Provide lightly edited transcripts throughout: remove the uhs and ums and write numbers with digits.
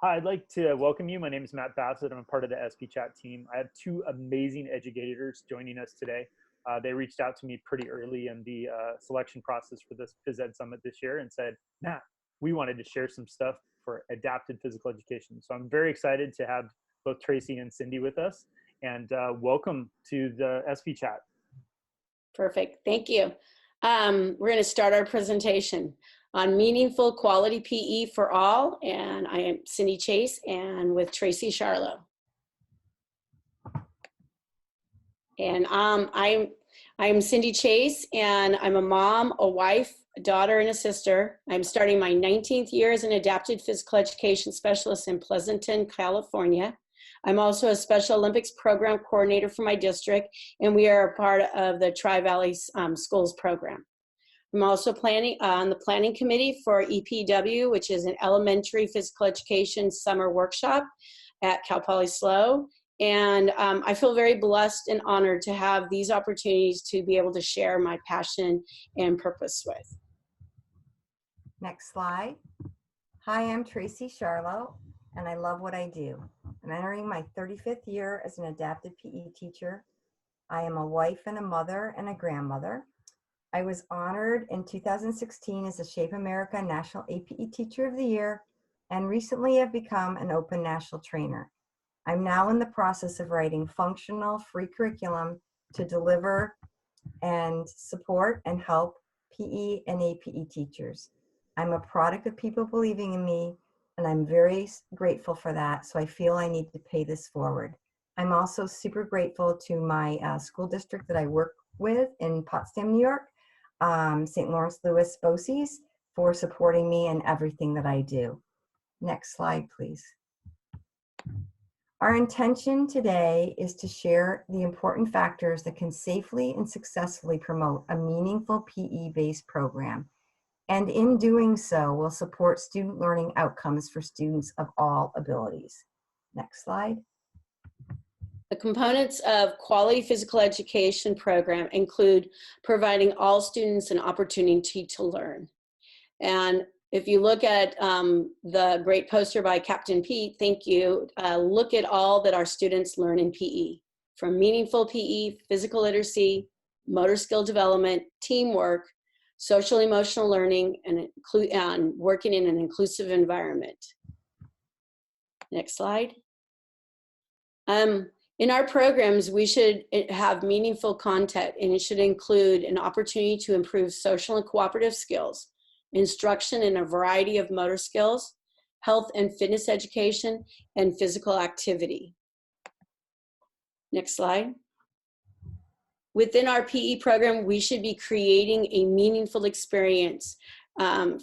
Hi, I'd like to welcome you. My name is Matt Bassett. I'm a part of the SP Chat team. I have two amazing educators joining us today. They reached out to me pretty early in the selection process for this Phys Ed Summit this year and said, Matt, we wanted to share some stuff for adapted physical education. So I'm very excited to have both Tracy and Cindi with us, and welcome to the SP Chat. Perfect, thank you. We're going to start our presentation on meaningful quality PE for all, and I am Cindi Chase and with Tracy Sharlow. And I'm Cindi Chase, and I'm a mom, a wife, a daughter, and a sister. I'm starting my 19th year as an adapted physical education specialist in Pleasanton, California. I'm also a Special Olympics program coordinator for my district, and we are a part of the Tri-Valley Schools program. I'm also planning on the planning committee for EPW, which is an elementary physical education summer workshop at Cal Poly SLO. And I feel very blessed and honored to have these opportunities to be able to share my passion and purpose with. Next slide. Hi, I'm Tracy Sharlow, and I love what I do. I'm entering my 35th year as an adapted PE teacher. I am a wife and a mother and a grandmother. I was honored in 2016 as the Shape America National APE Teacher of the Year, and recently have become an open national trainer. I'm now in the process of writing functional free curriculum to deliver and support and help PE and APE teachers. I'm a product of people believing in me, and I'm very grateful for that, so I feel I need to pay this forward. I'm also super grateful to my school district that I work with in Potsdam, New York, St. Lawrence Lewis BOCES, for supporting me in everything that I do. Next slide, please. Our intention today is to share the important factors that can safely and successfully promote a meaningful PE-based program. And in doing so, will support student learning outcomes for students of all abilities. Next slide. The components of quality physical education program include providing all students an opportunity to learn. And if you look at the great poster by Captain Pete, thank you, look at all that our students learn in PE, from meaningful PE, physical literacy, motor skill development, teamwork, social emotional learning, and working in an inclusive environment. Next slide. In our programs, we should have meaningful content, and it should include an opportunity to improve social and cooperative skills, instruction in a variety of motor skills, health and fitness education, and physical activity. Next slide. Within our PE program, we should be creating a meaningful experience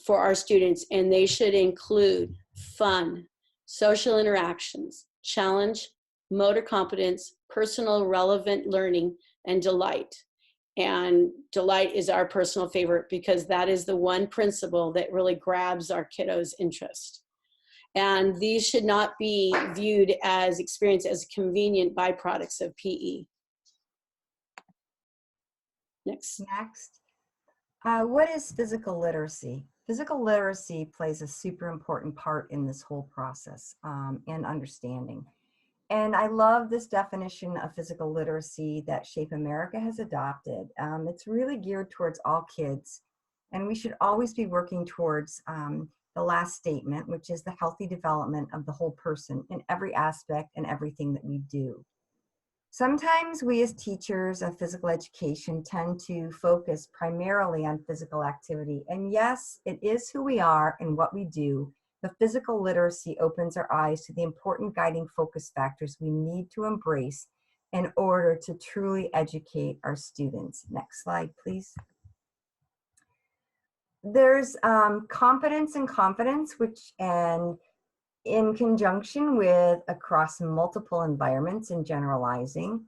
for our students, and they should include fun, social interactions, challenge, motor competence, personal relevant learning, and delight. And delight is our personal favorite because that is the one principle that really grabs our kiddos' interest. And these should not be viewed as experience as convenient byproducts of PE. Next. What is physical literacy? Physical literacy plays a super important part in this whole process and understanding. And I love this definition of physical literacy that Shape America has adopted. It's really geared towards all kids, and we should always be working towards the last statement, which is the healthy development of the whole person in every aspect and everything that we do. Sometimes we as teachers of physical education tend to focus primarily on physical activity, and yes, it is who we are and what we do. The physical literacy opens our eyes to the important guiding focus factors we need to embrace in order to truly educate our students. Next slide, please. There's competence and confidence, which in conjunction with across multiple environments and generalizing,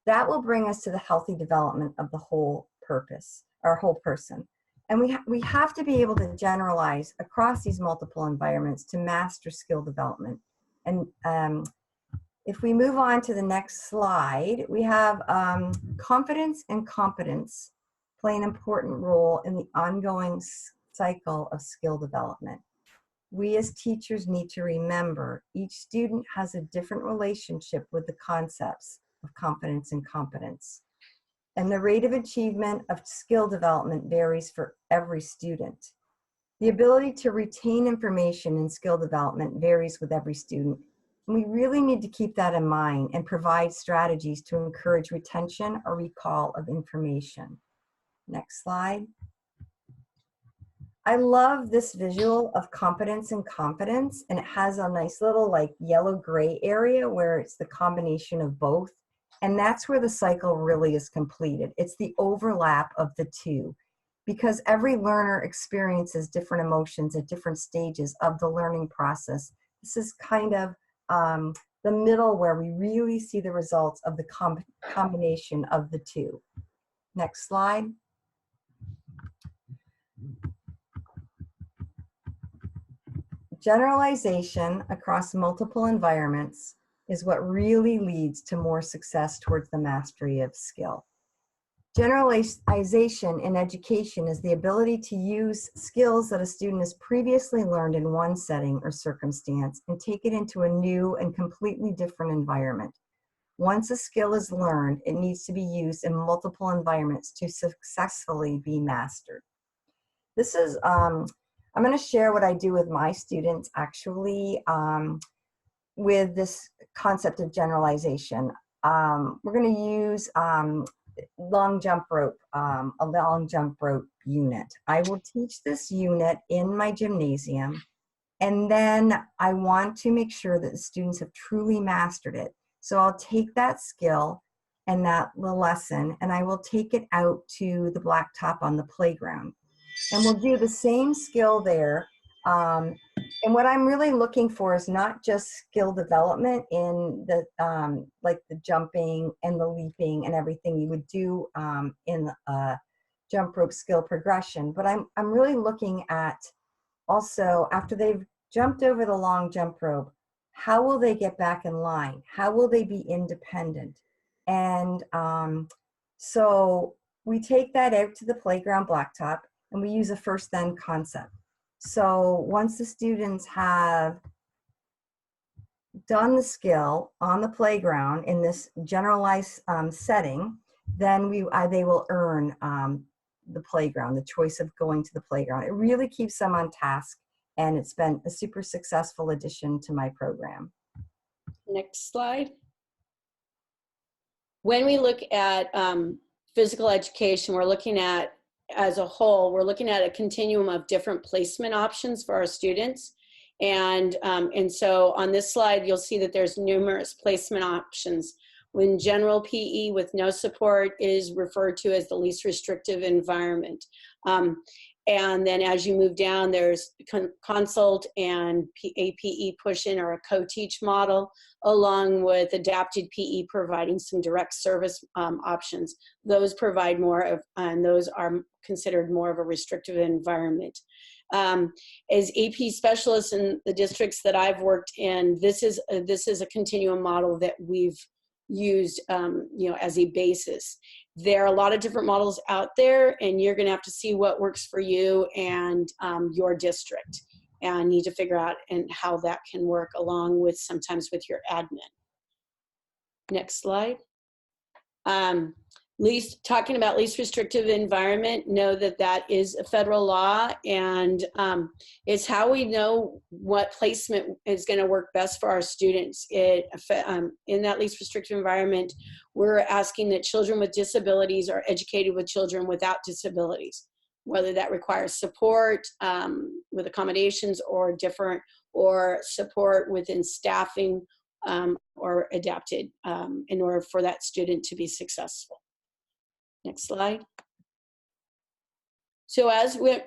that will bring us to the healthy development of the whole purpose, our whole person. And we have to be able to generalize across these multiple environments to master skill development. And if we move on to the next slide, we have confidence and competence play an important role in the ongoing cycle of skill development. we as teachers need to remember each student has a different relationship with the concepts of confidence and competence. And the rate of achievement of skill development varies for every student. The ability to retain information in skill development varies with every student. And we really need to keep that in mind and provide strategies to encourage retention or recall of information. Next slide. I love this visual of competence and confidence, and it has a nice little like yellow gray area where it's the combination of both. And that's where the cycle really is completed. It's the overlap of the two, because every learner experiences different emotions at different stages of the learning process. This is kind of the middle where we really see the results of the combination of the two. Next slide. Generalization across multiple environments is what really leads to more success towards the mastery of skill. Generalization in education is the ability to use skills that a student has previously learned in one setting or circumstance and take it into a new and completely different environment. Once a skill is learned, it needs to be used in multiple environments to successfully be mastered. This is, I'm going to share what I do with my students actually with this concept of generalization. We're going to use long jump rope, a long jump rope unit. I will teach this unit in my gymnasium, and then I want to make sure that the students have truly mastered it. So I'll take that skill and the lesson, and I will take it out to the blacktop on the playground. And we'll do the same skill there. And what I'm really looking for is not just skill development in the like the jumping and the leaping and everything you would do in jump rope skill progression, but I'm really looking at also after they've jumped over the long jump rope, how will they get back in line? How will they be independent? And so we take that out to the playground blacktop and we use a first then concept. So once the students have done the skill on the playground in this generalized setting, then they will earn the playground, the choice of going to the playground. It really keeps them on task, and it's been a super successful addition to my program. Next slide. When we look at physical education, we're looking at, as a whole, we're looking at a continuum of different placement options for our students. And so on this slide, you'll see that there's numerous placement options. When general PE with no support is referred to as the least restrictive environment. And then as you move down, there's consult and APE push-in or a co-teach model, along with adapted PE providing some direct service options. Those provide more of, and those are considered more of a restrictive environment. As AP specialists in the districts that I've worked in, this is a continuum model that we've used as a basis. There are a lot of different models out there, and you're going to have to see what works for you and your district, and need to figure out and how that can work along with sometimes with your admin. Next slide. Talking about least restrictive environment, know that that is a federal law, and it's how we know what placement is going to work best for our students. In that least restrictive environment, we're asking that children with disabilities are educated with children without disabilities, whether that requires support with accommodations or support within staffing or adapted in order for that student to be successful. Next slide. So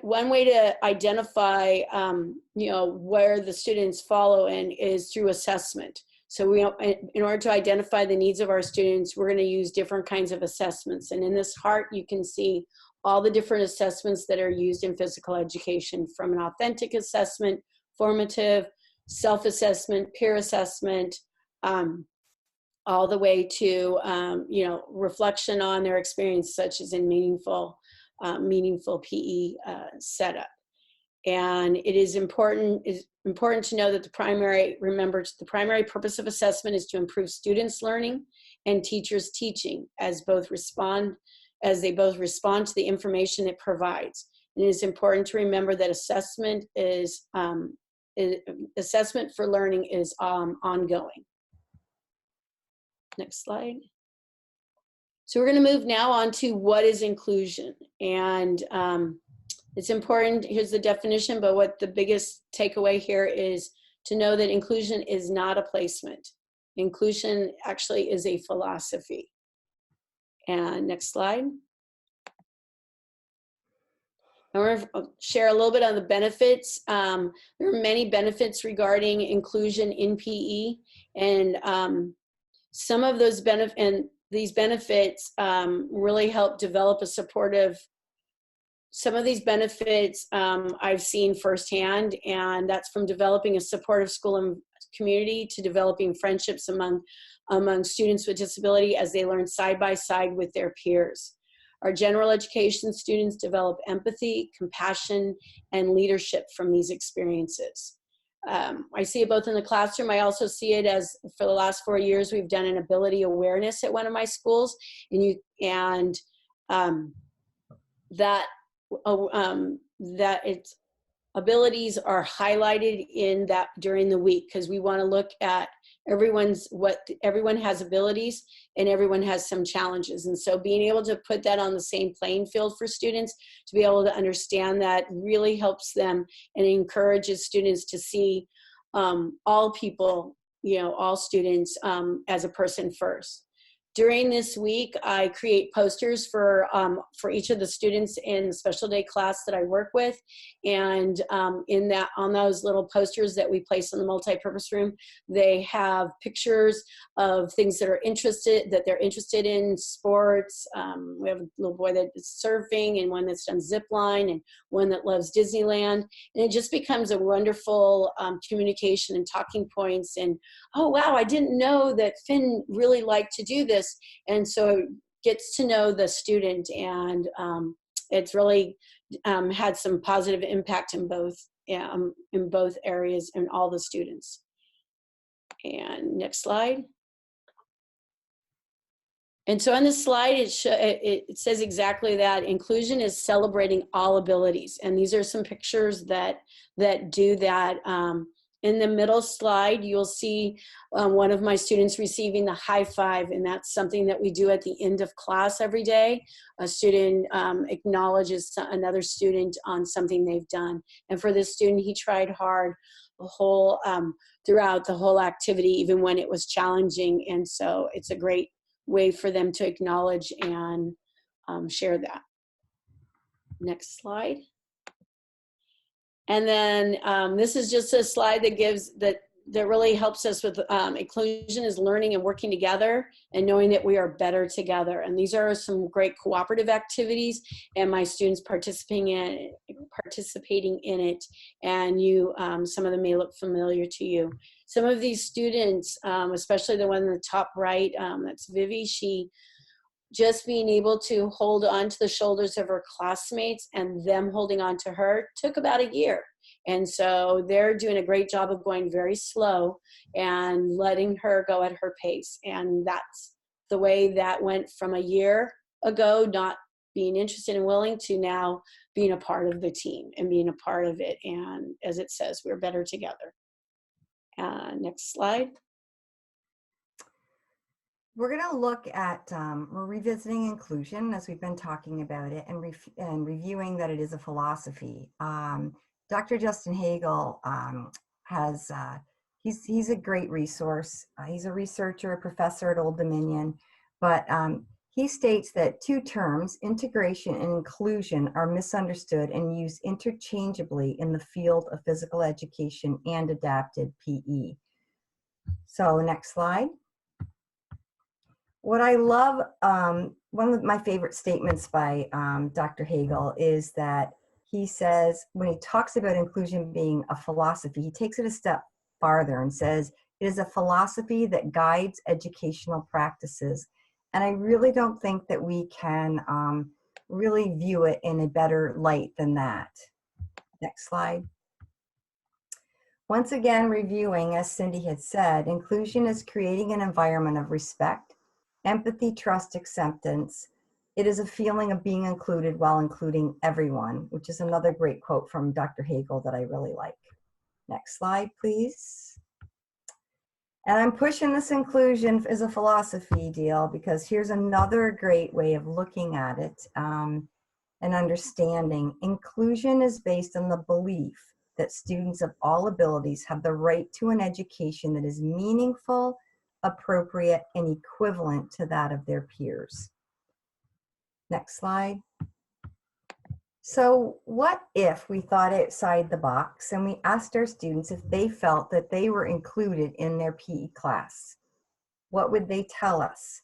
one way to identify, where the students follow in is through assessment. So in order to identify the needs of our students, we're going to use different kinds of assessments. And in this heart, you can see all the different assessments that are used in physical education, from an authentic assessment, formative, self-assessment, peer assessment, all the way to reflection on their experience, such as in meaningful PE setup. And it is important to know that the primary purpose of assessment is to improve students' learning and teachers' teaching as they both respond to the information it provides. And it is important to remember that assessment for learning is ongoing. Next slide. So we're going to move now on to what is inclusion. And it's important, here's the definition, but what the biggest takeaway here is to know that inclusion is not a placement. Inclusion actually is a philosophy. And next slide. I want to share a little bit on the benefits. There are many benefits regarding inclusion in PE, and some of those these benefits really help develop a supportive. Some of these benefits I've seen firsthand, and that's from developing a supportive school and community to developing friendships among students with disability as they learn side by side with their peers. Our general education students develop empathy, compassion, and leadership from these experiences. I see it both in the classroom. I also see it as, for the last 4 years, we've done an ability awareness at one of my schools, that its abilities are highlighted in that during the week, because we want to look at everyone has abilities and everyone has some challenges. And so being able to put that on the same playing field for students to be able to understand that really helps them and encourages students to see all people, all students as a person first. During this week, I create posters for each of the students in the special day class that I work with. And on those little posters that we place in the multi-purpose room, they have pictures of things that they're interested in, sports. We have a little boy that is surfing, and one that's done zip line, and one that loves Disneyland. And it just becomes a wonderful communication and talking points. And, oh, wow, I didn't know that Finn really liked to do this. And so it gets to know the student, and it's really had some positive impact in both areas and all the students. And next slide. And so on this slide, it says exactly that. Inclusion is celebrating all abilities. And these are some pictures that do that. In the middle slide, you'll see one of my students receiving the high five, and that's something that we do at the end of class every day. A student acknowledges another student on something they've done. And for this student, he tried hard throughout the whole activity, even when it was challenging. And so it's a great way for them to acknowledge and share that. Next slide. And then this is just a slide that really helps us with inclusion is learning and working together and knowing that we are better together. And these are some great cooperative activities, and my students participating in it. And some of them may look familiar to you. Some of these students, especially the one in the top right, that's Vivi, she just being able to hold on to the shoulders of her classmates and them holding on to her took about a year. And so they're doing a great job of going very slow and letting her go at her pace. And that's the way that went from a year ago, not being interested and willing, to now being a part of the team and being a part of it. And as it says, we're better together. Next slide. We're going to look at, we're revisiting inclusion as we've been talking about it, and reviewing that it is a philosophy. Dr. Justin Hagel he's a great resource. He's a researcher, a professor at Old Dominion, but he states that two terms, integration and inclusion, are misunderstood and used interchangeably in the field of physical education and adapted PE. So next slide. What I love, one of my favorite statements by Dr. Hagel is that he says, when he talks about inclusion being a philosophy, he takes it a step farther and says, it is a philosophy that guides educational practices. And I really don't think that we can really view it in a better light than that. Next slide. Once again, reviewing, as Cindi had said, inclusion is creating an environment of respect, empathy, trust, acceptance. It is a feeling of being included while including everyone, which is another great quote from Dr. Hagel that I really like. Next slide, please. And I'm pushing this inclusion as a philosophy deal because here's another great way of looking at it and understanding. Inclusion is based on the belief that students of all abilities have the right to an education that is meaningful, appropriate, and equivalent to that of their peers. Next slide. So what if we thought outside the box and we asked our students if they felt that they were included in their PE class? What would they tell us?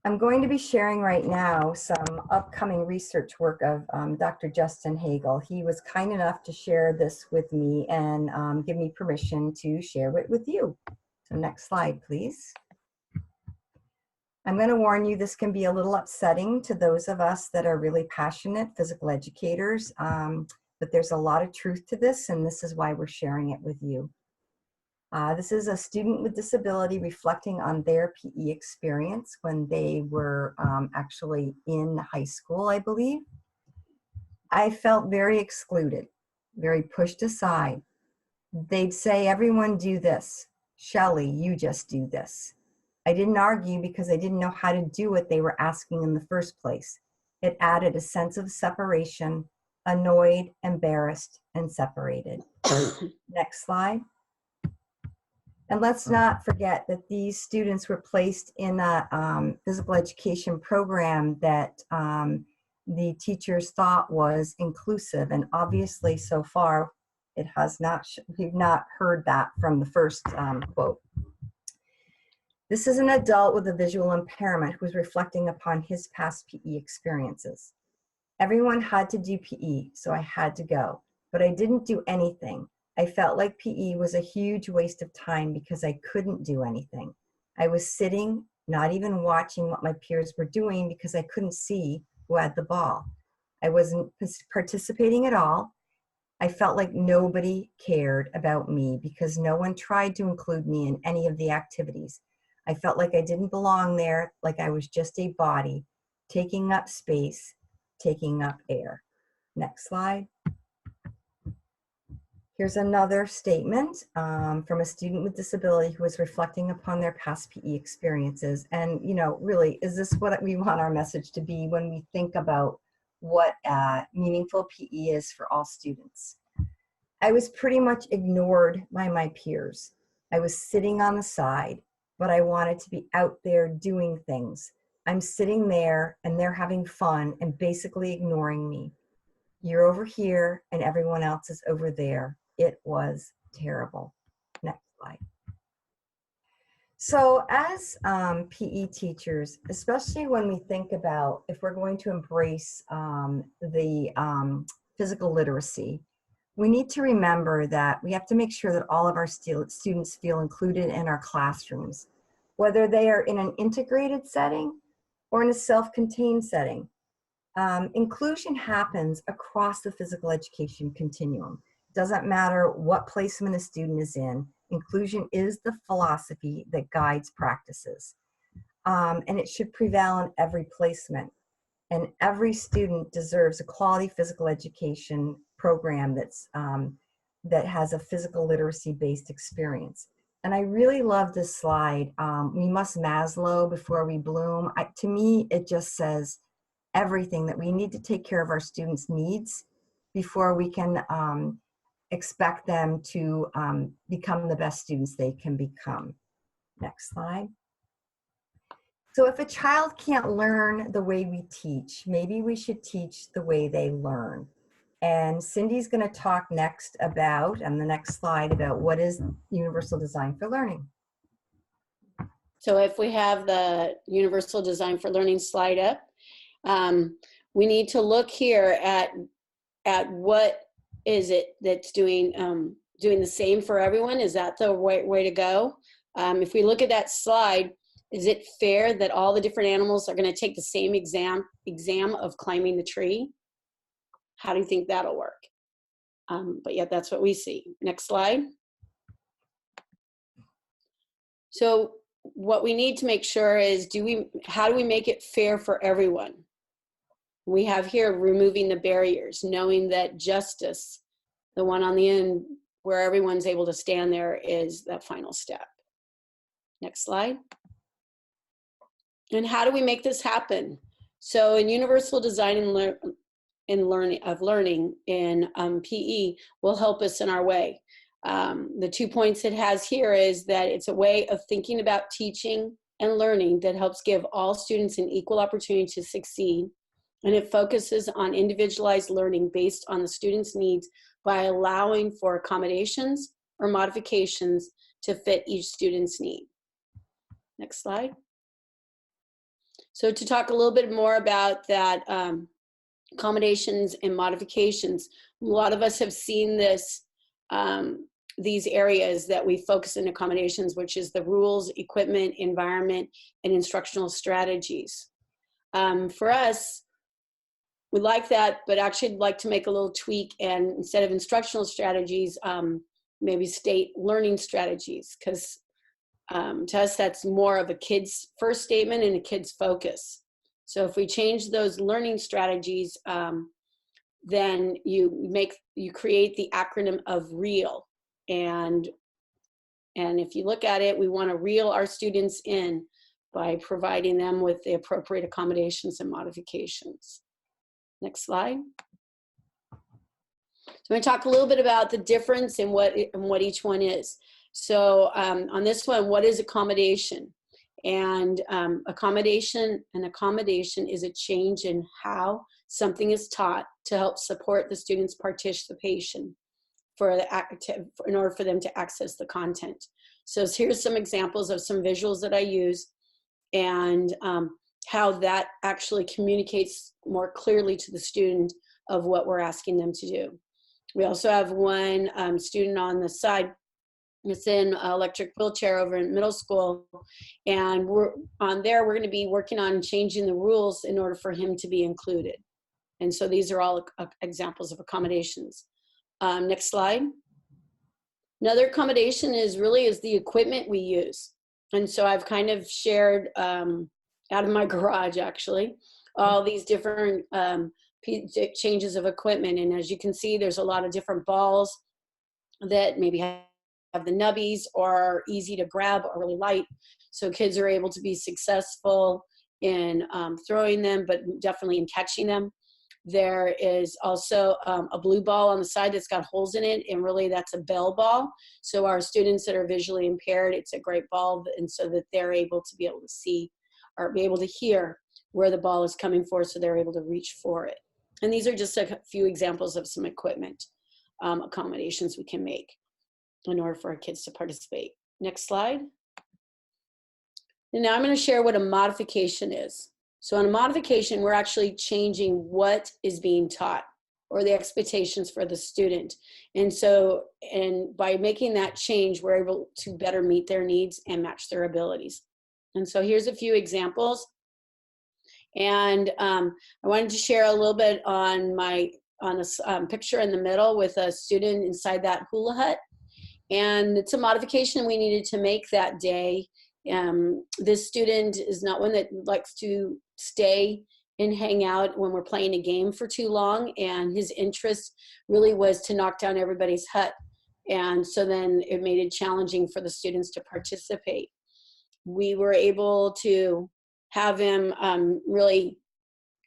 I'm going to be sharing right now some upcoming research work of Dr. Justin Hagel. He was kind enough to share this with me and give me permission to share it with you. So next slide, please. I'm going to warn you, this can be a little upsetting to those of us that are really passionate physical educators, but there's a lot of truth to this, and this is why we're sharing it with you. This is a student with disability reflecting on their PE experience when they were actually in high school, I believe. I felt very excluded, very pushed aside. They'd say, everyone do this. Shelley, you just do this. I didn't argue because I didn't know how to do what they were asking in the first place. It added a sense of separation, annoyed, embarrassed, and separated. Next slide. And let's not forget that these students were placed in a physical education program that the teachers thought was inclusive. And obviously, so far, it has not, we've not heard that from the first quote. This is an adult with a visual impairment who was reflecting upon his past PE experiences. Everyone had to do PE, so I had to go, but I didn't do anything. I felt like PE was a huge waste of time because I couldn't do anything. I was sitting, not even watching what my peers were doing because I couldn't see who had the ball. I wasn't participating at all. I felt like nobody cared about me because no one tried to include me in any of the activities. I felt like I didn't belong there, like I was just a body, taking up space, taking up air. Next slide. Here's another statement from a student with disability who was reflecting upon their past PE experiences. And, you know, really, is this what we want our message to be when we think about what meaningful PE is for all students? I was pretty much ignored by my peers. I was sitting on the side, but I wanted to be out there doing things. I'm sitting there and they're having fun and basically ignoring me. You're over here and everyone else is over there. It was terrible. Next slide. So as PE teachers, especially when we think about if we're going to embrace the physical literacy, we need to remember that we have to make sure that all of our students feel included in our classrooms, whether they are in an integrated setting or in a self-contained setting. Inclusion happens across the physical education continuum. It doesn't matter what placement a student is in. Inclusion is the philosophy that guides practices. And it should prevail in every placement. And every student deserves a quality physical education program that's, that has a physical literacy-based experience. And I really love this slide. We must Maslow before we bloom. To me, it just says everything that we need to take care of our students' needs before we can expect them to become the best students they can become. Next slide. So if a child can't learn the way we teach, maybe we should teach the way they learn. And Cindy's going to talk next about, on the next slide, about what is universal design for learning. So if we have the universal design for learning slide up, we need to look here at what is it that's doing the same for everyone. Is that the right way to go? If we look at that slide, is it fair that all the different animals are going to take the same exam of climbing the tree? How do you think that'll work? But yeah, that's what we see. Next slide. So what we need to make sure is, how do we make it fair for everyone? We have here removing the barriers, knowing that justice, the one on the end where everyone's able to stand there, is that final step. Next slide. And how do we make this happen? So in universal design and learning in PE will help us in our way. The 2 points it has here is that it's a way of thinking about teaching and learning that helps give all students an equal opportunity to succeed. And it focuses on individualized learning based on the student's needs by allowing for accommodations or modifications to fit each student's need. Next slide. So to talk a little bit more about that, accommodations and modifications, a lot of us have seen this, these areas that we focus in accommodations, which is the rules, equipment, environment, and instructional strategies. For us, we like that, but actually I'd like to make a little tweak, and instead of instructional strategies, maybe state learning strategies, because to us that's more of a kid's first statement and a kid's focus. So if we change those learning strategies, then you create the acronym of REAL, and if you look at it, we want to reel our students in by providing them with the appropriate accommodations and modifications. Next slide. So I'm going to talk a little bit about the difference in what each one is. So on this one, what is accommodation? And accommodation is a change in how something is taught to help support the student's participation in order for them to access the content. So here's some examples of some visuals that I use, and how that actually communicates more clearly to the student of what we're asking them to do. We also have one student on the side. It's in an electric wheelchair over in middle school, and we're going to be working on changing the rules in order for him to be included. And so these are all examples of accommodations. Next slide. Another accommodation is the equipment we use. And so I've kind of shared out of my garage, actually, all these different changes of equipment. And as you can see, there's a lot of different balls that maybe have the nubbies or are easy to grab or really light. So kids are able to be successful in throwing them, but definitely in catching them. There is also a blue ball on the side that's got holes in it, and really that's a bell ball. So our students that are visually impaired, it's a great ball, and so that they're able to be able to see or be able to hear where the ball is coming for, so they're able to reach for it. And these are just a few examples of some equipment accommodations we can make in order for our kids to participate. Next slide. And now I'm going to share what a modification is. So on a modification, we're actually changing what is being taught or the expectations for the student. And by making that change, we're able to better meet their needs and match their abilities. And so here's a few examples. And I wanted to share a little bit on a picture in the middle with a student inside that hula hut. And it's a modification we needed to make that day. This student is not one that likes to stay and hang out when we're playing a game for too long, and his interest really was to knock down everybody's hut. And so then it made it challenging for the students to participate. We were able to have him really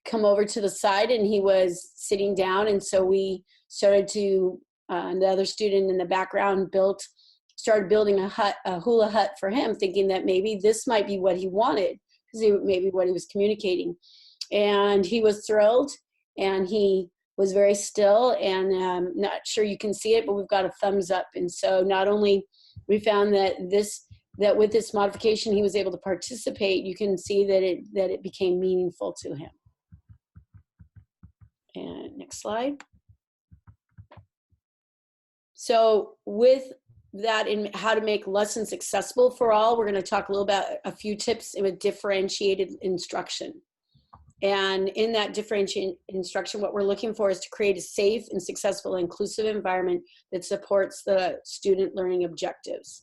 come over to the side, and he was sitting down, and so we started to the other student in the background started building a hula hut for him, thinking that maybe this might be what he wanted, because maybe what he was communicating. And he was thrilled, and he was very still, and not sure you can see it, but we've got a thumbs up. And so not only we found that with this modification he was able to participate, you can see that it became meaningful to him. And next slide. So with that, in how to make lessons accessible for all, we're going to talk a little about a few tips with differentiated instruction. And in that differentiated instruction, what we're looking for is to create a safe and successful inclusive environment that supports the student learning objectives.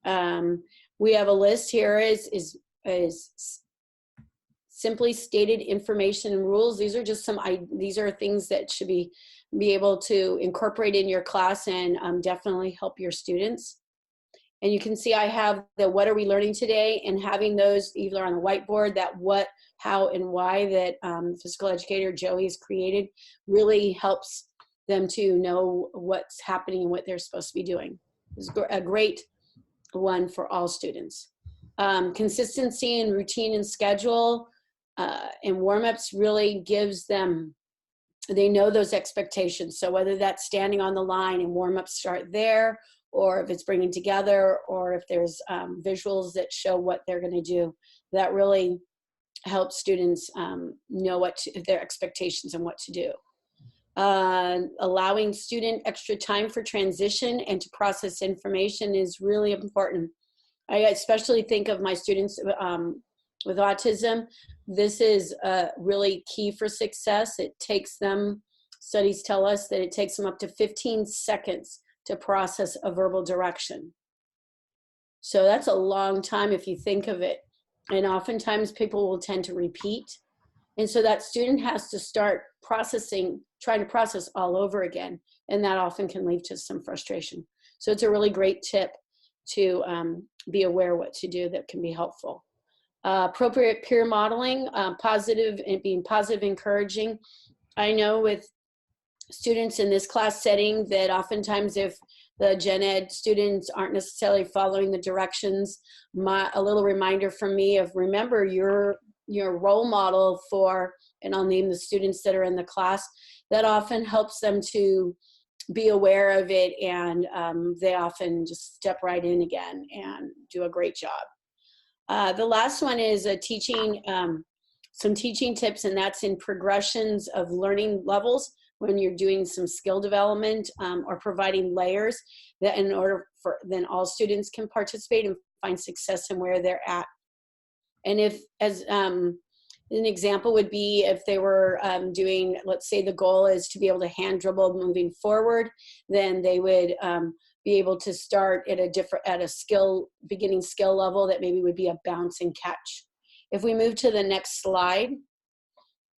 We have a list here is simply stated information and rules. These are just these are things that should be able to incorporate in your class and definitely help your students. And you can see I have the what are we learning today, and having those either on the whiteboard, that what, how, and why that physical educator Joey has created really helps them to know what's happening and what they're supposed to be doing. It's a great one for all students. Consistency and routine and schedule and warm-ups really gives them, they know those expectations. So whether that's standing on the line and warm-ups start there, or if it's bringing together, or if there's visuals that show what they're going to do, that really helps students know their expectations and what to do. Allowing student extra time for transition and to process information is really important. I especially think of my students with autism. This is really key for success. It takes them, studies tell us that it takes them up to 15 seconds to process a verbal direction. So that's a long time if you think of it. And oftentimes people will tend to repeat. And so that student has to start processing, trying to process all over again. And that often can lead to some frustration. So it's a really great tip to be aware what to do that can be helpful. Appropriate peer modeling, positive and being positive, encouraging. I know with students in this class setting that oftentimes if the gen ed students aren't necessarily following the directions, a little reminder from me of remember your role model for, and I'll name the students that are in the class, that often helps them to be aware of it, and they often just step right in again and do a great job. The last one is some teaching tips, and that's in progressions of learning levels when you're doing some skill development or providing layers that in order for then all students can participate and find success in where they're at. And if, as an example would be if they were doing, let's say the goal is to be able to hand dribble moving forward, then they would be able to start at a beginning skill level that maybe would be a bounce and catch. If we move to the next slide,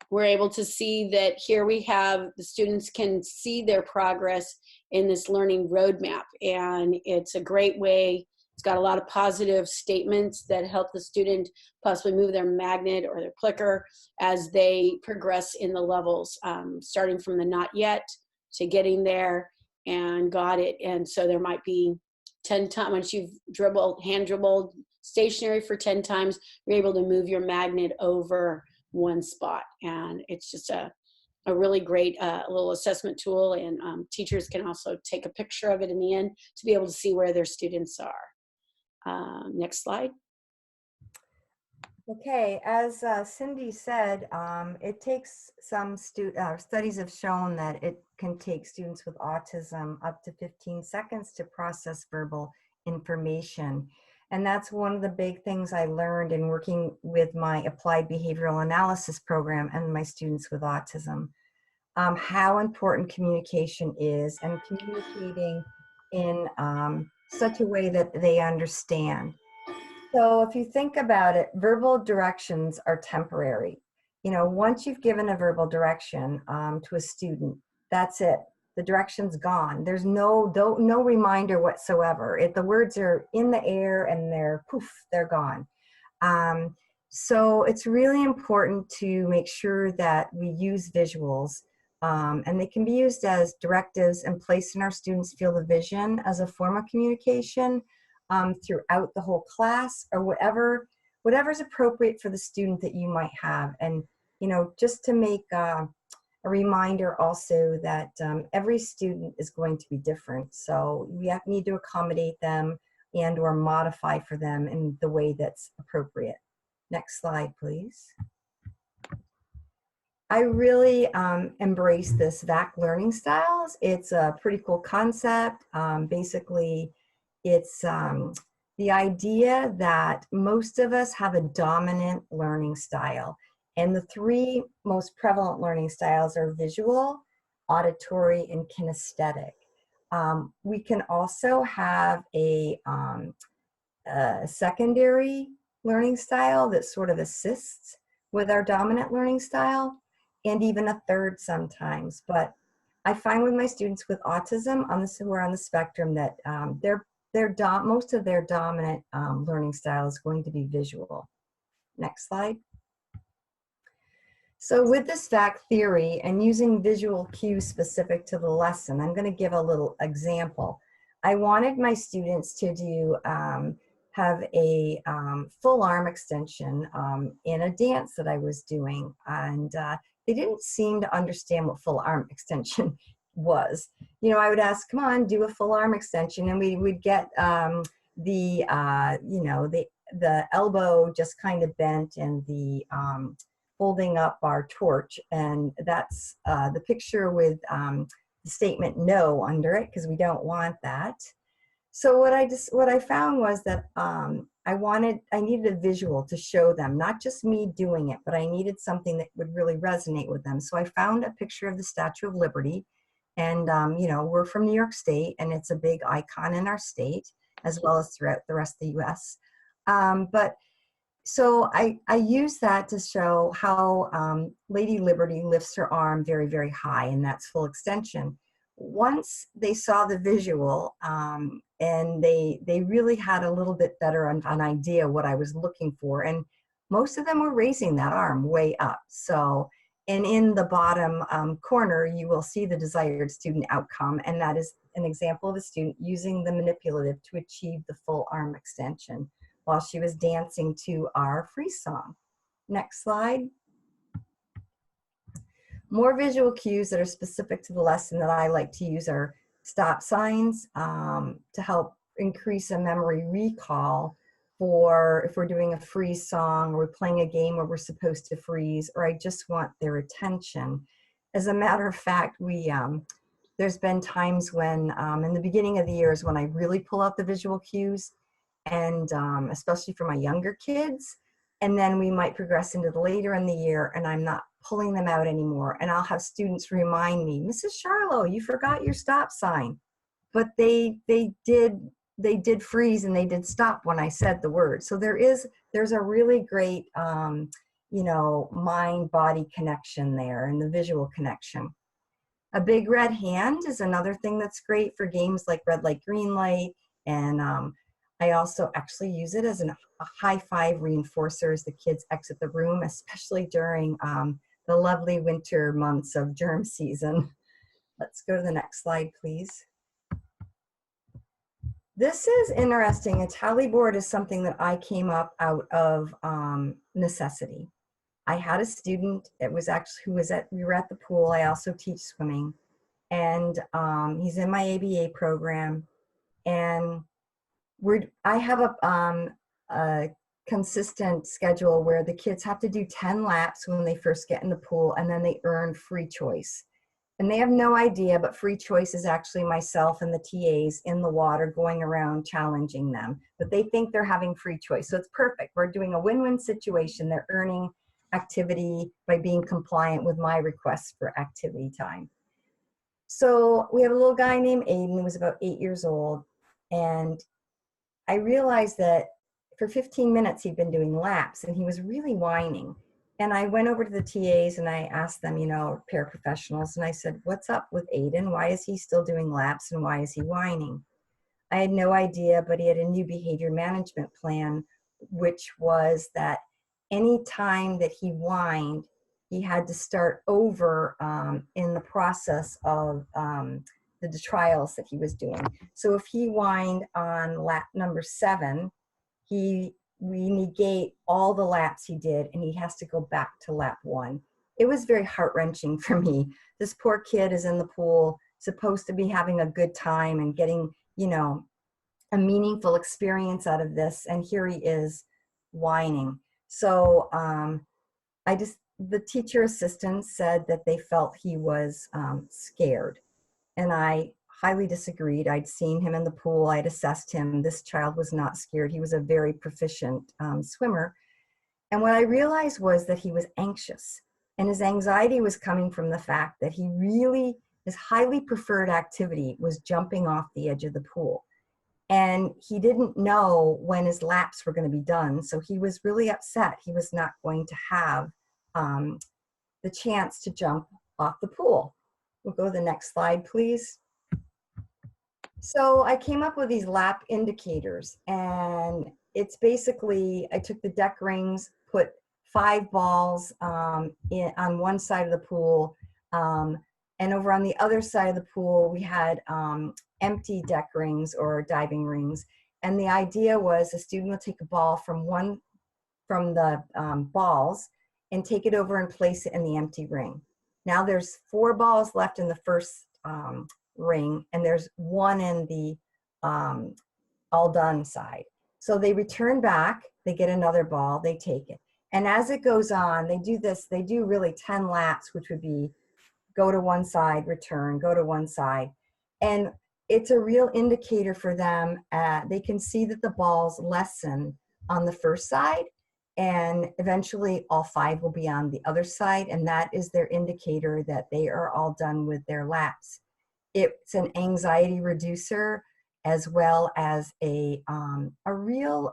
we're able to see that here we have the students can see their progress in this learning roadmap. And it's a great way. It's got a lot of positive statements that help the student possibly move their magnet or their clicker as they progress in the levels, starting from the not yet to getting there and got it. And so there might be 10 times, once you've hand dribbled stationary for 10 times, you're able to move your magnet over one spot. And it's just a really great little assessment tool, and teachers can also take a picture of it in the end to be able to see where their students are. Next slide. Okay, as Cindi said, it takes some studies have shown that it can take students with autism up to 15 seconds to process verbal information. And that's one of the big things I learned in working with my applied behavioral analysis program and my students with autism. How important communication is, and communicating in such a way that they understand. So if you think about it, verbal directions are temporary. You know, once you've given a verbal direction to a student, that's it. The direction's gone. There's no reminder whatsoever. The words are in the air and they're gone. So it's really important to make sure that we use visuals, and they can be used as directives and placed in our students' field of vision as a form of communication throughout the whole class, or whatever's appropriate for the student that you might have. And, you know, just to make a reminder also that every student is going to be different. So we need to accommodate them and or modify for them in the way that's appropriate. Next slide, please. I really embrace this VAC learning styles. It's a pretty cool concept. Basically, it's the idea that most of us have a dominant learning style. And the three most prevalent learning styles are visual, auditory, and kinesthetic. We can also have a secondary learning style that sort of assists with our dominant learning style, and even a third sometimes. But I find with my students with autism who are on the spectrum that most of their dominant learning style is going to be visual. Next slide. So with this fact theory and using visual cues specific to the lesson, I'm going to give a little example. I wanted my students to do have a full arm extension in a dance that I was doing, and they didn't seem to understand what full arm extension was. You know, I would ask, come on, do a full arm extension, and we'd get the elbow just kind of bent and the holding up our torch, and that's the picture with the statement no under it, because we don't want that. So what I found was that I needed a visual to show them, not just me doing it, but I needed something that would really resonate with them. So I found a picture of the Statue of Liberty, and you know, we're from New York State, and it's a big icon in our state as well as throughout the rest of the U.S. So I use that to show how Lady Liberty lifts her arm very, very high, and that's full extension. Once they saw the visual, and they really had a little bit better an idea what I was looking for, and most of them were raising that arm way up. So, and in the bottom corner, you will see the desired student outcome, and that is an example of a student using the manipulative to achieve the full arm extension while she was dancing to our free song. Next slide. More visual cues that are specific to the lesson that I like to use are stop signs to help increase a memory recall for if we're doing a freeze song or we're playing a game where we're supposed to freeze, or I just want their attention. As a matter of fact, there's been times when in the beginning of the years when I really pull out the visual cues, and especially for my younger kids, and then we might progress into the later in the year and I'm not pulling them out anymore, and I'll have students remind me, Mrs. Sharlow, you forgot your stop sign. But they did freeze and they did stop when I said the word. So there's a really great you know, mind-body connection there, and the visual connection. A big red hand is another thing that's great for games like red light, green light, and I also actually use it as a high five reinforcer as the kids exit the room, especially during the lovely winter months of germ season. Let's go to the next slide, please. This is interesting. A tally board is something that I came up out of necessity. I had a student, it was actually we were at the pool. I also teach swimming, and he's in my ABA program, and I have a consistent schedule where the kids have to do 10 laps when they first get in the pool, and then they earn free choice. And they have no idea, but free choice is actually myself and the TAs in the water going around challenging them. But they think they're having free choice. So it's perfect. We're doing a win-win situation. They're earning activity by being compliant with my requests for activity time. So we have a little guy named Aiden who was about 8 years old. And I realized that for 15 minutes he'd been doing laps and he was really whining. And I went over to the TAs and I asked them, you know, paraprofessionals, and I said, what's up with Aiden? Why is he still doing laps and why is he whining? I had no idea, but he had a new behavior management plan, which was that any time that he whined, he had to start over in the process of the trials that he was doing. So if he whined on lap number 7, we negate all the laps he did and he has to go back to lap 1. It was very heart-wrenching for me. This poor kid is in the pool, supposed to be having a good time and getting, you know, a meaningful experience out of this, and here he is whining. So the teacher assistants said that they felt he was scared, and I highly disagreed. I'd seen him in the pool, I'd assessed him. This child was not scared. He was a very proficient swimmer. And what I realized was that he was anxious, and his anxiety was coming from the fact that his highly preferred activity was jumping off the edge of the pool. And he didn't know when his laps were going to be done. So he was really upset. He was not going to have the chance to jump off the pool. We'll go to the next slide, please. So I came up with these lap indicators, and it's basically, I took the deck rings, put 5 balls on one side of the pool, and over on the other side of the pool, we had empty deck rings or diving rings. And the idea was the student will take a ball from the balls and take it over and place it in the empty ring. Now there's 4 balls left in the first ring, and there's 1 in the all done side. So they return back, they get another ball, they take it. And as it goes on, they do really 10 laps, which would be go to one side, return, go to one side. And it's a real indicator for them. They can see that the balls lessen on the first side, and eventually all 5 will be on the other side. And that is their indicator that they are all done with their laps. It's an anxiety reducer, as well as a real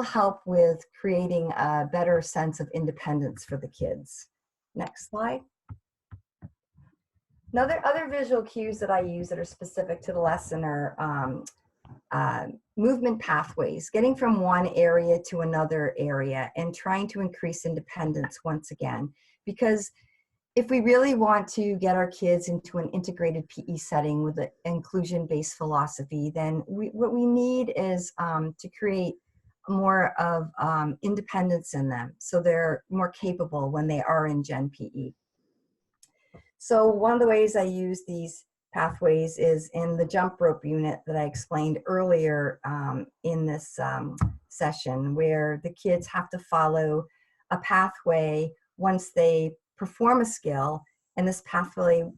help with creating a better sense of independence for the kids. Next slide. Other visual cues that I use that are specific to the lesson are movement pathways, getting from one area to another area and trying to increase independence once again. Because if we really want to get our kids into an integrated PE setting with an inclusion-based philosophy, then what we need is to create more of independence in them, so they're more capable when they are in Gen PE. So one of the ways I use these pathways is in the jump rope unit that I explained earlier in this session, where the kids have to follow a pathway once they perform a skill, and this pathway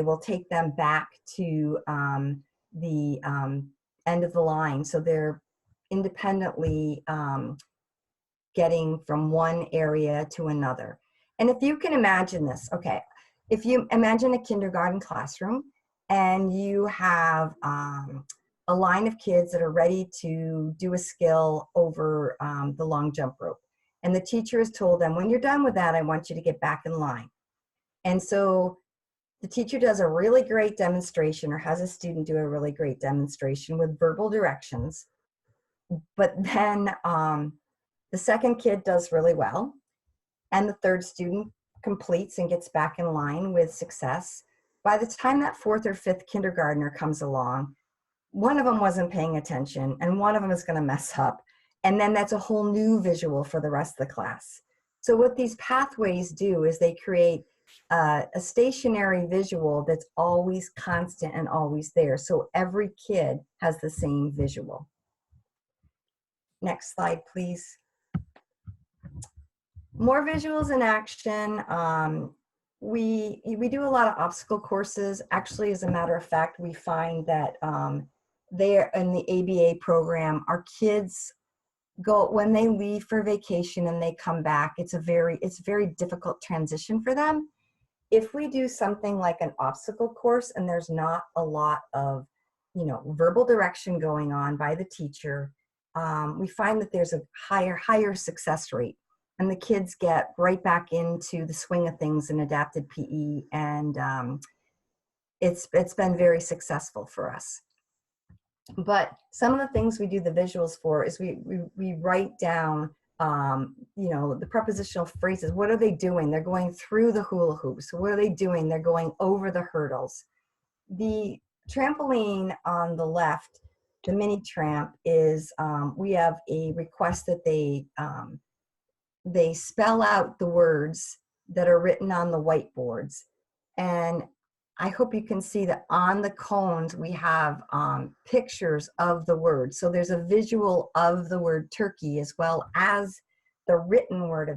will take them back to the end of the line. So they're independently getting from one area to another. And if you can imagine this, okay, if you imagine a kindergarten classroom and you have a line of kids that are ready to do a skill over the long jump rope, and the teacher has told them, when you're done with that, I want you to get back in line. And so the teacher does a really great demonstration, or has a student do a really great demonstration with verbal directions, but then the second kid does really well, and the third student completes and gets back in line with success. By the time that 4th or 5th kindergartner comes along, one of them wasn't paying attention, and one of them is going to mess up. And then that's a whole new visual for the rest of the class. So what these pathways do is they create a stationary visual that's always constant and always there. So every kid has the same visual. Next slide, please. More visuals in action. We do a lot of obstacle courses. Actually, as a matter of fact, we find that there in the ABA program, our kids go, when they leave for vacation and they come back, it's a very difficult transition for them. If we do something like an obstacle course and there's not a lot of verbal direction going on by the teacher, we find that there's a higher success rate. And the kids get right back into the swing of things in adapted PE, and it's been very successful for us. But some of the things we do the visuals for is we write down the prepositional phrases. What are they doing? They're going through the hula hoops. So what are they doing? They're going over the hurdles. The trampoline on the left, the mini tramp, is we have a request that they spell out the words that are written on the whiteboards. And I hope you can see that on the cones we have pictures of the words. So there's a visual of the word turkey as well as the written word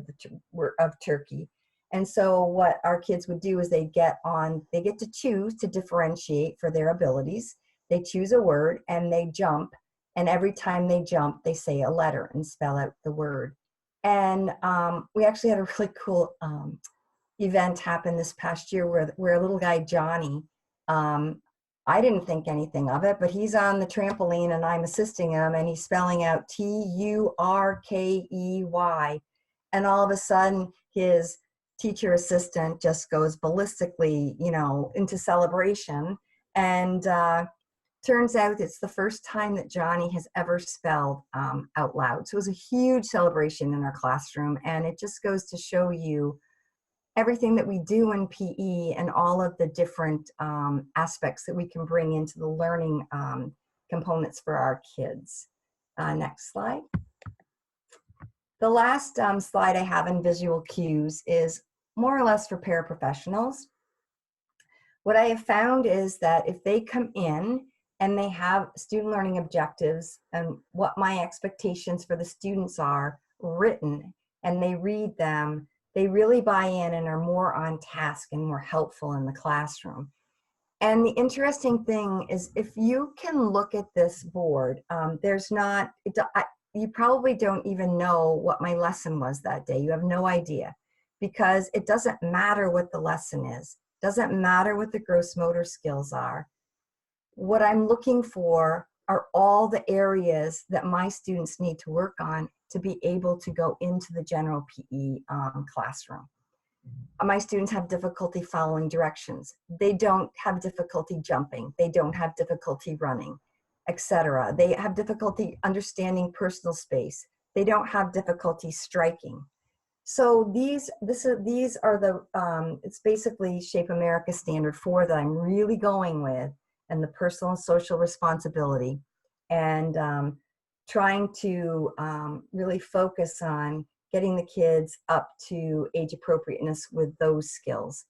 of turkey. And so what our kids would do is they get to choose to differentiate for their abilities. They choose a word and they jump And every time they jump, they say a letter and spell out the word. And we actually had a really cool event happen this past year where a little guy, Johnny, I didn't think anything of it, but he's on the trampoline and I'm assisting him and he's spelling out Turkey. And all of a sudden his teacher assistant just goes ballistically, into celebration. And turns out it's the first time that Johnny has ever spelled out loud. So it was a huge celebration in our classroom. And it just goes to show you everything that we do in PE and all of the different aspects that we can bring into the learning components for our kids. Next slide. The last slide I have in visual cues is more or less for paraprofessionals. What I have found is that if they come in and they have student learning objectives and what my expectations for the students are written, and they read them, they really buy in and are more on task and more helpful in the classroom. And the interesting thing is, if you can look at this board, you probably don't even know what my lesson was that day. You have no idea, because it doesn't matter what the lesson is. It doesn't matter what the gross motor skills are. What I'm looking for are all the areas that my students need to work on to be able to go into the general PE classroom. My students have difficulty following directions. They don't have difficulty jumping. They don't have difficulty running, etc. They have difficulty understanding personal space. They don't have difficulty striking. So these are the, it's basically Shape America Standard 4 that I'm really going with, and the personal and social responsibility, and trying to really focus on getting the kids up to age appropriateness with those skills.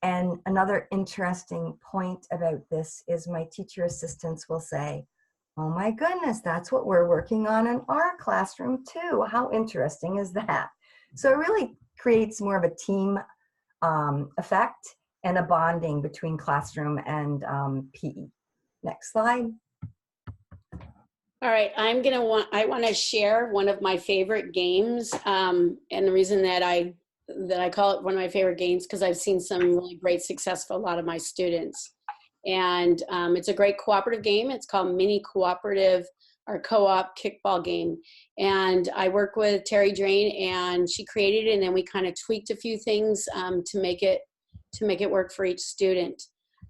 And another interesting point about this is my teacher assistants will say, oh my goodness, that's what we're working on in our classroom too. How interesting is that? So it really creates more of a team effect and a bonding between classroom and PE. Next slide. All right, I want to share one of my favorite games, and the reason that I call it one of my favorite games, because I've seen some really great success for a lot of my students. And it's a great cooperative game. It's called Mini Cooperative or Co-op Kickball Game. And I work with Terry Drain, and she created it, and then we kind of tweaked a few things to make it work for each student.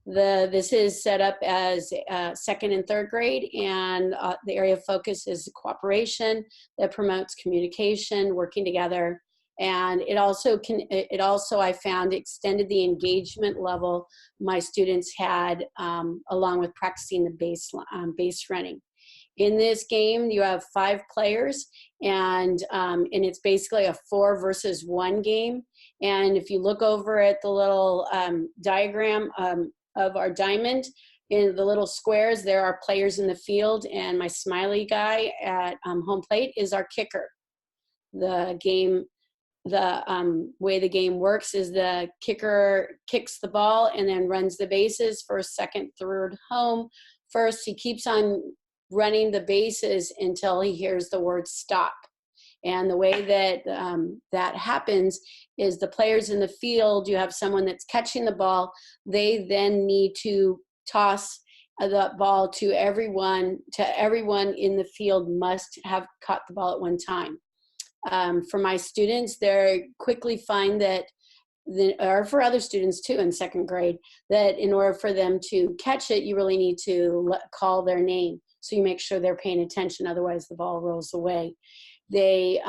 This is set up as second and third grade, and the area of focus is cooperation that promotes communication, working together. And it also I found extended the engagement level my students had along with practicing the base running. In this game, you have 5 players, and it's basically a 4 versus 1 game. And if you look over at the little diagram of our diamond, in the little squares, there are players in the field, and my smiley guy at home plate is our kicker. The way the game works is the kicker kicks the ball and then runs the bases, first, second, third, home. First, he keeps on running the bases until he hears the word stop. And the way that that happens is the players in the field, you have someone that's catching the ball. They then need to toss the ball to everyone. Everyone in the field must have caught the ball at one time. For my students, they quickly find that, or for other students too in second grade, that in order for them to catch it, you really need to call their name. So you make sure they're paying attention, otherwise the ball rolls away. They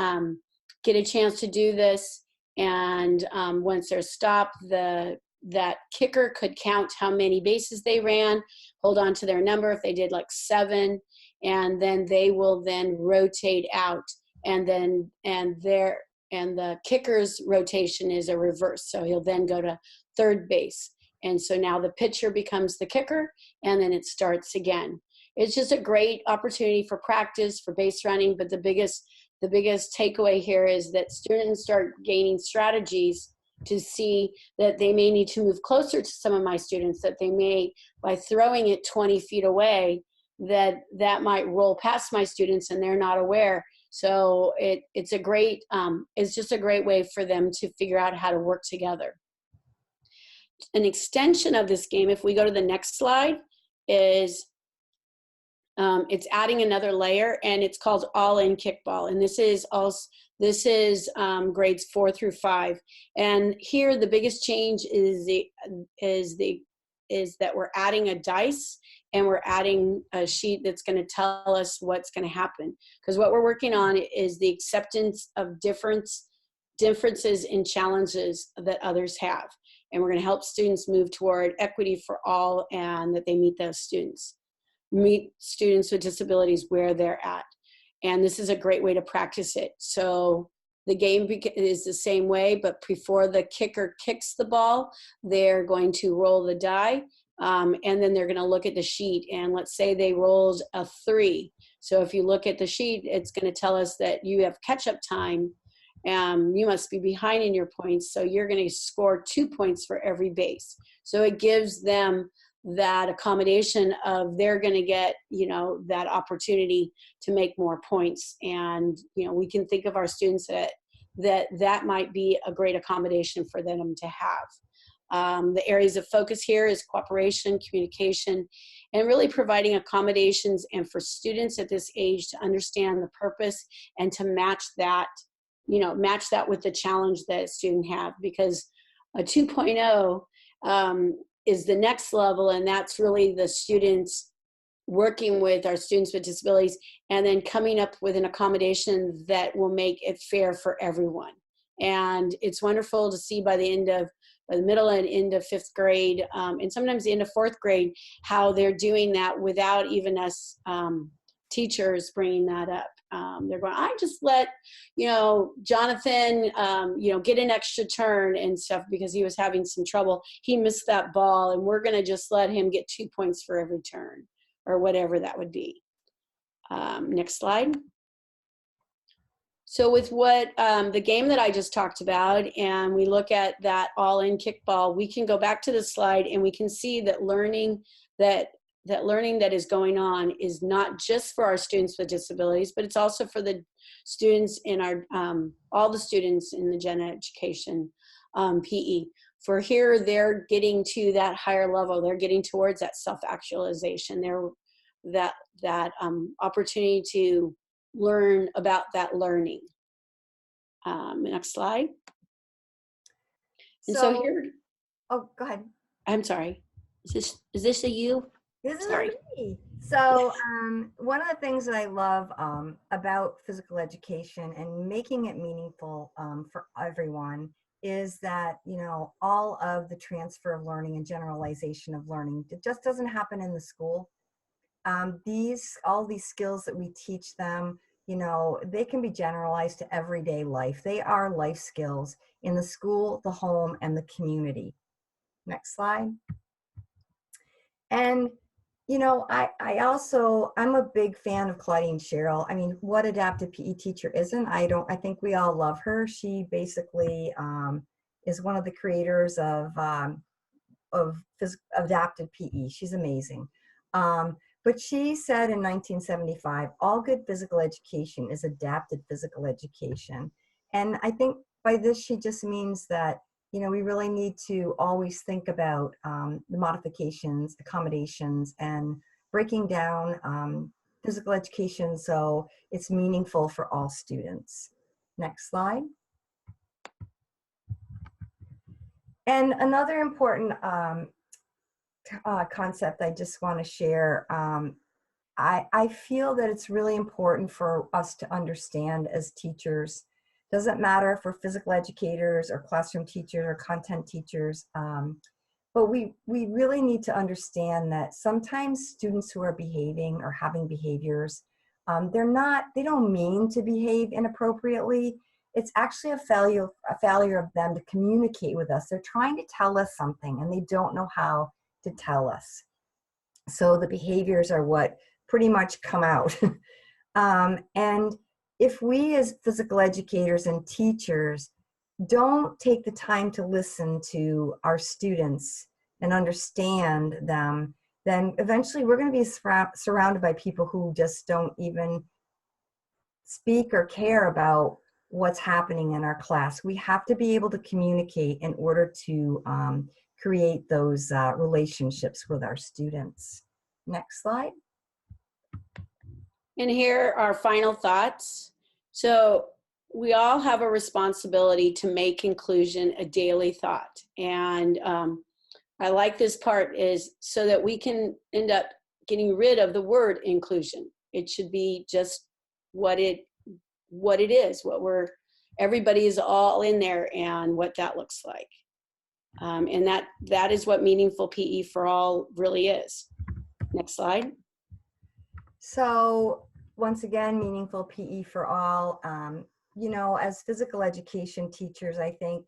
get a chance to do this, and once they're stopped, that kicker could count how many bases they ran, hold on to their number if they did like 7, and then they will then rotate out, and the kicker's rotation is a reverse, so he'll then go to third base, and so now the pitcher becomes the kicker, and then it starts again. It's just a great opportunity for practice, for base running, but the biggest takeaway here is that students start gaining strategies to see that they may need to move closer to some of my students, that they may, by throwing it 20 feet away, that might roll past my students and they're not aware. So it's just a great way for them to figure out how to work together. An extension of this game, if we go to the next slide, is it's adding another layer, and it's called all-in kickball. And this is grades 4 through 5. And here the biggest change is that we're adding a dice, and we're adding a sheet that's going to tell us what's going to happen. Because what we're working on is the acceptance of differences in challenges that others have. And we're going to help students move toward equity for all, and that they meet students with disabilities where they're at. And this is a great way to practice it. So the game is the same way, but before the kicker kicks the ball, they're going to roll the die, and then they're going to look at the sheet. And let's say they rolled a 3. So if you look at the sheet, it's going to tell us that you have catch-up time. You must be behind in your points, so you're going to score 2 points for every base. So it gives them that accommodation of they're going to get, that opportunity to make more points. And, we can think of our students that might be a great accommodation for them to have. The areas of focus here is cooperation, communication, and really providing accommodations, and for students at this age to understand the purpose and to match that with the challenge that a student have, because a 2.0 is the next level, and that's really the students working with our students with disabilities and then coming up with an accommodation that will make it fair for everyone. And it's wonderful to see by the middle and end of 5th grade, and sometimes the end of 4th grade, how they're doing that without even us teachers bringing that up. They're going, I just let, Jonathan, get an extra turn and stuff because he was having some trouble. He missed that ball, and we're going to just let him get 2 points for every turn, or whatever that would be. Next slide. So with the game that I just talked about, and we look at that all-in kickball, we can go back to the slide and we can see that learning that is going on is not just for our students with disabilities, but it's also for the students in our, all the students in the gen education PE. For here, they're getting to that higher level. They're getting towards that self-actualization. They're that opportunity to learn about that learning. Next slide. And so here. Oh, go ahead. I'm sorry. Is this a you? This is Sorry. me. So one of the things that I love about physical education and making it meaningful for everyone is that, all of the transfer of learning and generalization of learning, it just doesn't happen in the school. All these skills that we teach them, they can be generalized to everyday life. They are life skills in the school, the home, and the community. Next slide. And I'm a big fan of Claudine Sherrill. I mean, what adaptive PE teacher isn't? I think we all love her. She basically is one of the creators of adaptive PE. She's amazing. But she said in 1975, all good physical education is adapted physical education. And I think by this, she just means that we really need to always think about the modifications, accommodations, and breaking down physical education so it's meaningful for all students. Next slide. And another important concept I just want to share, I feel that it's really important for us to understand as teachers. Doesn't matter if we're physical educators or classroom teachers or content teachers, but we really need to understand that sometimes students who are behaving or having behaviors, they don't mean to behave inappropriately. It's actually a failure of them to communicate with us. They're trying to tell us something and they don't know how to tell us. So the behaviors are what pretty much come out. And if we as physical educators and teachers don't take the time to listen to our students and understand them, then eventually we're going to be surrounded by people who just don't even speak or care about what's happening in our class. We have to be able to communicate in order to create those relationships with our students. Next slide. And here are final thoughts. So we all have a responsibility to make inclusion a daily thought. And I like this part is so that we can end up getting rid of the word inclusion. It should be just what it is, everybody is all in there and what that looks like. And that is what meaningful PE for all really is. Next slide. So once again, meaningful PE for all. You know, as physical education teachers, I think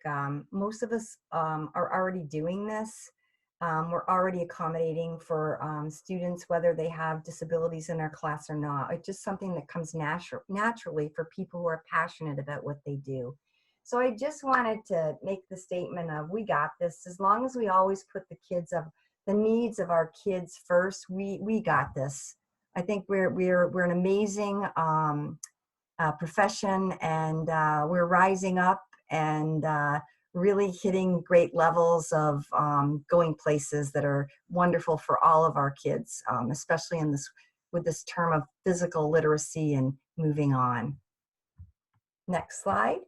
most of us are already doing this. We're already accommodating for students, whether they have disabilities in their class or not. It's just something that comes naturally for people who are passionate about what they do. So I just wanted to make the statement of, we got this. As long as we always put the needs of our kids first, we got this. I think we're an amazing profession, and we're rising up and really hitting great levels of going places that are wonderful for all of our kids, especially with this term of physical literacy and moving on. Next slide.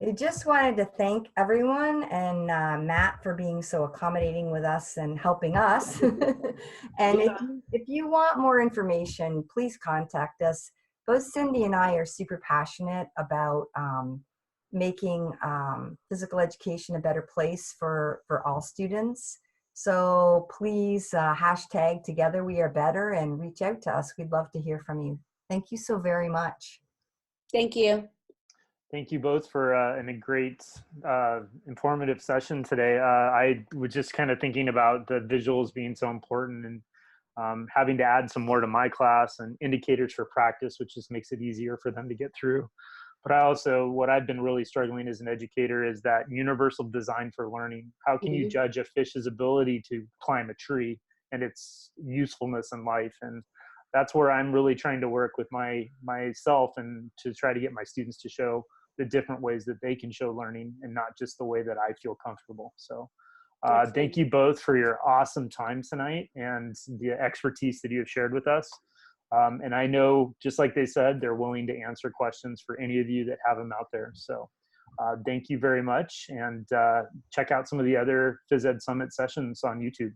I just wanted to thank everyone and Matt for being so accommodating with us and helping us. And if you want more information, please contact us. Both Cindi and I are super passionate about making physical education a better place for all students. So please hashtag Together We Are Better and reach out to us. We'd love to hear from you. Thank you so very much. Thank you. Thank you both for a great informative session today. I was just kind of thinking about the visuals being so important, and having to add some more to my class and indicators for practice, which just makes it easier for them to get through. But what I've been really struggling as an educator is that universal design for learning. How can you judge a fish's ability to climb a tree and its usefulness in life? And that's where I'm really trying to work with myself and to try to get my students to show the different ways that they can show learning and not just the way that I feel comfortable. So thank you both for your awesome time tonight and the expertise that you have shared with us. And I know, just like they said, they're willing to answer questions for any of you that have them out there. So thank you very much. And check out some of the other Phys Ed Summit sessions on YouTube.